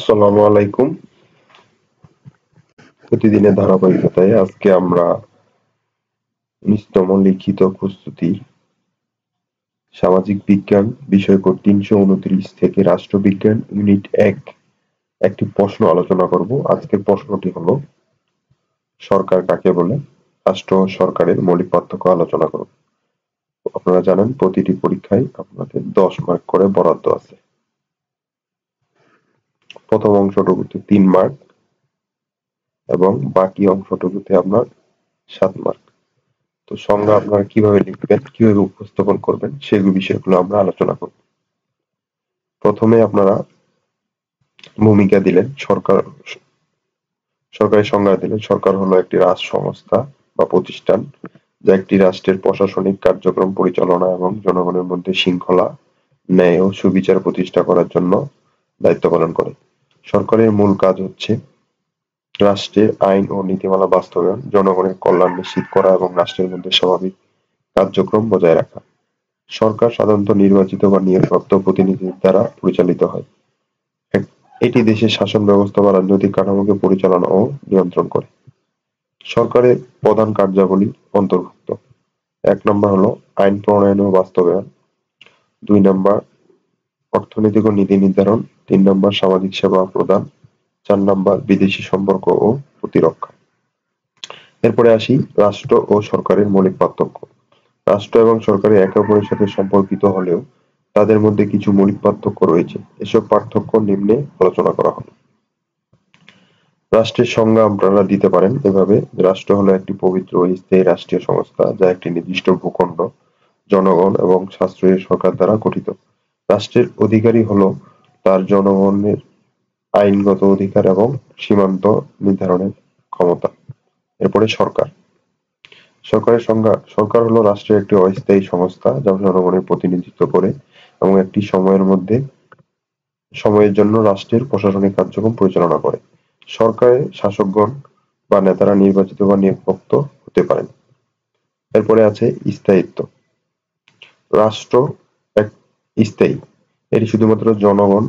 আসসালামু আলাইকুম। প্রতিদিনের ধারাবাহিকতায় আজকে আমরা ১৯তম লিখিত প্রস্তুতি সামাজিক বিজ্ঞান বিষয়কোড ৩২৯ থেকে রাষ্ট্রবিজ্ঞান ইউনিট ১ একটি প্রশ্ন আলোচনা করব। আজকের প্রশ্নটি হলো, সরকার কাকে বলে? রাষ্ট্র ও সরকারের মৌলিক পার্থক্য আলোচনা করব। আপনারা জানেন প্রতিটি পরীক্ষায় আপনাদের ১০ মার্ক করে বরাদ্দ আছে। প্রথম অংশটুকুতে ৩ মার্ক এবং বাকি অংশটুকুতে আপনার ৭ মার্ক। তো সংজ্ঞা আপনারা কিভাবে লিখবেন, কিভাবে উপস্থাপন করবেন সেই বিষয়গুলো আমরা আলোচনা করব। প্রথমে আপনারা ভূমিকা দিলেন, সরকারের সংজ্ঞা দিলেন। সরকার হলো একটি রাষ্ট্র সংস্থা বা প্রতিষ্ঠান যা একটি রাষ্ট্রের প্রশাসনিক কার্যক্রম পরিচালনা এবং জনগণের মধ্যে শৃঙ্খলা, ন্যায় ও সুবিচার প্রতিষ্ঠা করার জন্য দায়িত্ব পালন করে। সরকারের মূল কাজ হচ্ছে রাষ্ট্রের আইন ও নীতিমালা বাস্তবায়ন, জনগণের কল্যাণ নিশ্চিত করা এবং রাষ্ট্রের মধ্যে স্বাভাবিক কার্যক্রম বজায় রাখা। সরকার সাধারণত নির্বাচিত বা নিয়োগপ্রাপ্ত প্রতিনিধিদের দ্বারা পরিচালিত হয়। এটি দেশের শাসন ব্যবস্থা বা রাজনৈতিক কাঠামোকে পরিচালনা ও নিয়ন্ত্রণ করে। সরকারের প্রধান কার্যাবলী অন্তর্ভুক্ত: ১ নম্বর হলো আইন প্রণয়ন ও বাস্তবায়ন, ২ নম্বর অর্থনৈতিক ও নীতি নির্ধারণ, ৩ নম্বর সামাজিক সেবা প্রদান, ৪ নম্বর বিদেশি সম্পর্ক ও প্রতিরক্ষা। এরপরে আসি রাষ্ট্র ও সরকারের মৌলিক পার্থক্য। রাষ্ট্র এবং সরকার একে অপরের সাথে সম্পর্কিত হলেও তাদের মধ্যে কিছু মৌলিক পার্থক্য রয়েছে। এসব পার্থক্য নিম্নে আলোচনা করা হলো। রাষ্ট্রের সংজ্ঞা আপনারা দিতে পারেন এভাবে: রাষ্ট্র হলো একটি পবিত্র ও স্থায়ী রাষ্ট্রীয় সংস্থা যা একটি নির্দিষ্ট ভূখণ্ড, জনগণ এবং সাশ্রয়ী সরকার দ্বারা গঠিত। রাষ্ট্রের অধিকারী হলো তার জনগণের আইনগত অধিকার এবং সীমান্ত নির্ধারণের ক্ষমতা। এরপরে সরকার। সরকারের সংজ্ঞা: সরকার হলো রাষ্ট্রের একটি অস্থায়ী সংস্থা যা জনগণের প্রতিনিধিত্ব করে এবং একটি সময়ের জন্য রাষ্ট্রের প্রশাসনিক কার্যক্রম পরিচালনা করে। সরকারের শাসকগণ বা নেতারা নির্বাচিত বা নিয়োগপ্রাপ্ত হতে পারেন। এরপরে আছে স্থায়িত্ব। রাষ্ট্র এক স্থায়ী, এটি শুধুমাত্র জনগণ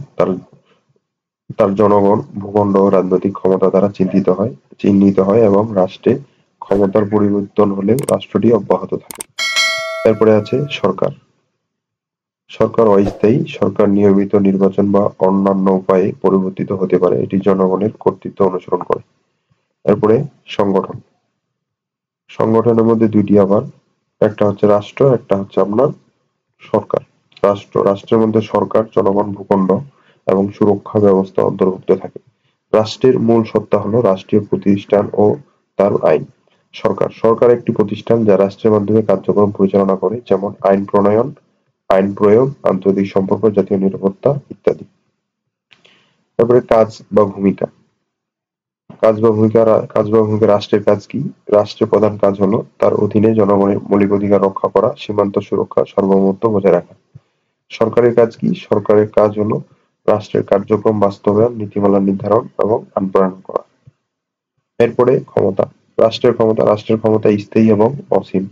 তার জনগণ, ভূখণ্ড ও রাজনৈতিক ক্ষমতা দ্বারা চিহ্নিত হয় এবং রাষ্ট্রে ক্ষমতার পরিবর্তন হলেও রাষ্ট্রটি অব্যাহত থাকে। এরপরে আছে সরকার। সরকার অস্থায়ী, সরকার নিয়মিত নির্বাচন বা অন্যান্য উপায়ে পরিবর্তিত হতে পারে, এটি জনগণের কর্তৃত্ব অনুসরণ করে। এরপরে সংগঠন। সংগঠনের মধ্যে দুইটি আবার, একটা হচ্ছে রাষ্ট্র, একটা হচ্ছে আপনার সরকার। রাষ্ট্রের মধ্যে সরকার, জনগণ, ভূখণ্ড এবং সুরক্ষা ব্যবস্থা অন্তর্ভুক্ত থাকে। রাষ্ট্রের মূল সত্তা হলো রাষ্ট্রীয় প্রতিষ্ঠান ও তার আইন। সরকার একটি প্রতিষ্ঠান যা রাষ্ট্রের মাধ্যমে কার্যক্রম পরিচালনা করে, যেমন আইন প্রণয়ন, আইন প্রয়োগ, আন্তর্জাতিক সম্পর্ক, জাতীয় নিরাপত্তা ইত্যাদি। তারপরে কাজ বা ভূমিকা। রাষ্ট্রের কাজ কি? রাষ্ট্রের প্রধান কাজ হলো তার অধীনে জনগণের মৌলিক অধিকার রক্ষা করা, সীমান্ত সুরক্ষা, সার্বভৌমত্ব বজায় রাখা। সরকারের কাজ কি? সরকারের কাজ হলো রাষ্ট্রের কার্যক্রম বাস্তবায়ন, নীতিমালা নির্ধারণ এবং আইন প্রণয়ন করা। এরপরে ক্ষমতা। রাষ্ট্রের ক্ষমতা স্থায়ী এবং অসীম।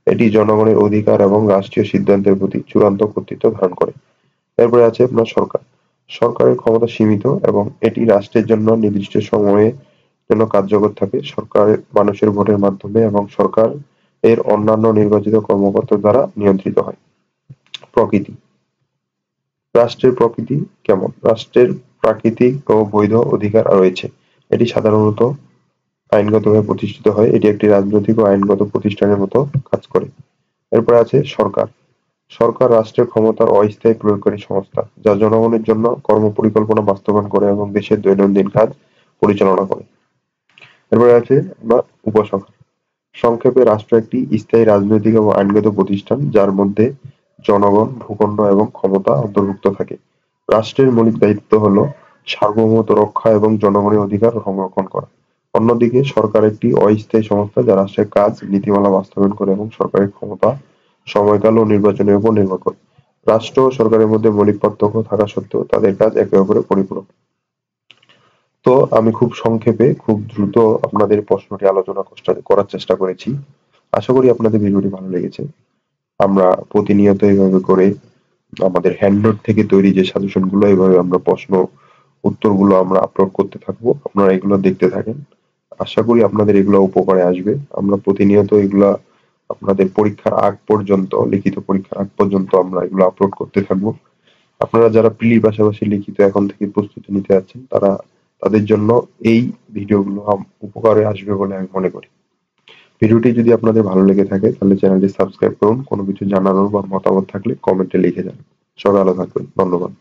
এটি জনগণের অধিকার এবং রাষ্ট্রীয় সিদ্ধান্তের প্রতি চূড়ান্ত কর্তৃত্ব ধারণ করে। এরপরে আছে আপনার সরকার। সরকারের ক্ষমতা সীমিত এবং এটি রাষ্ট্রের জন্য নির্দিষ্ট সময়ের জন্য কার্যকর থাকে। সরকার মানুষের ভোটের মাধ্যমে এবং সরকার এর অন্যান্য নির্বাচিত কর্মকর্তা দ্বারা নিয়ন্ত্রিত হয়। প্রকৃতি। রাষ্ট্রের প্রকৃতি কেমন? রাষ্ট্রের প্রাকৃতিক ও বৈধ অধিকার রয়েছে। এটি সাধারণত আইনগতভাবে প্রতিষ্ঠিত হয়। এটি একটি রাজনৈতিক ও আইনগত প্রতিষ্ঠানের মতো কাজ করে। এরপর আছে সরকার। সরকার রাষ্ট্রের ক্ষমতার অস্থায়ী প্রয়োগকারী সংস্থা যা জনগণের জন্য কর্মপরিকল্পনা বাস্তবায়ন করে এবং দেশের দৈনন্দিন কাজ পরিচালনা করে। এরপরে আছে আপনার উপসরকার। সংক্ষেপে রাষ্ট্র একটি স্থায়ী রাজনৈতিক এবং আইনগত প্রতিষ্ঠান যার মধ্যে জনগণ, ভূখণ্ড এবং ক্ষমতা অন্তর্ভুক্ত থাকে। রাষ্ট্রের মৌলিক দায়িত্ব হলো সার্বভৌমত্ব রক্ষা এবং জনগণের অধিকার সংরক্ষণ করা। অন্যদিকে সরকার একটি অস্থায়ী সংস্থা যা রাষ্ট্রের কাজ, নীতিমালা বাস্তবায়ন করে এবং সরকারের ক্ষমতা সময়কাল ও নির্বাচনের উপর নির্ভর করে। রাষ্ট্র ও সরকারের মধ্যে মৌলিক পার্থক্য থাকা সত্ত্বেও তাদের কাজ একে অপরের পরিপূরক। তো আমি খুব সংক্ষেপে, খুব দ্রুত আপনাদের প্রশ্নটি আলোচনা করার চেষ্টা করেছি। আশা করি আপনাদের ভিডিওটি ভালো লেগেছে। আমরা প্রতিনিয়ত এইভাবে করে আমাদের হ্যান্ডনোট থেকে তৈরি যে সাজেশন গুলো, এইভাবে আমরা প্রশ্ন উত্তরগুলো আমরা আপলোড করতে থাকবো। আপনারা এগুলো দেখতে থাকেন। আশা করি আপনাদের এগুলো উপকারে আসবে। আমরা প্রতিনিয়ত এগুলা আপনাদের পরীক্ষার আগ পর্যন্ত, লিখিত পরীক্ষার আগ পর্যন্ত আমরা এগুলো আপলোড করতে থাকবো। আপনারা যারা প্রিলির পাশাপাশি লিখিত এখন থেকে প্রস্তুতি নিতে যাচ্ছেন, তাদের জন্য এই ভিডিওগুলো উপকারে আসবে বলে আমি মনে করি। ভিডিওটি যদি আপনাদের ভালো লেগে থাকে তাহলে চ্যানেলটি সাবস্ক্রাইব করুন। কোনো কিছু জানানোর বা মতামত থাকলে কমেন্টে লিখে যান। সবাই ভালো থাকবেন। ধন্যবাদ।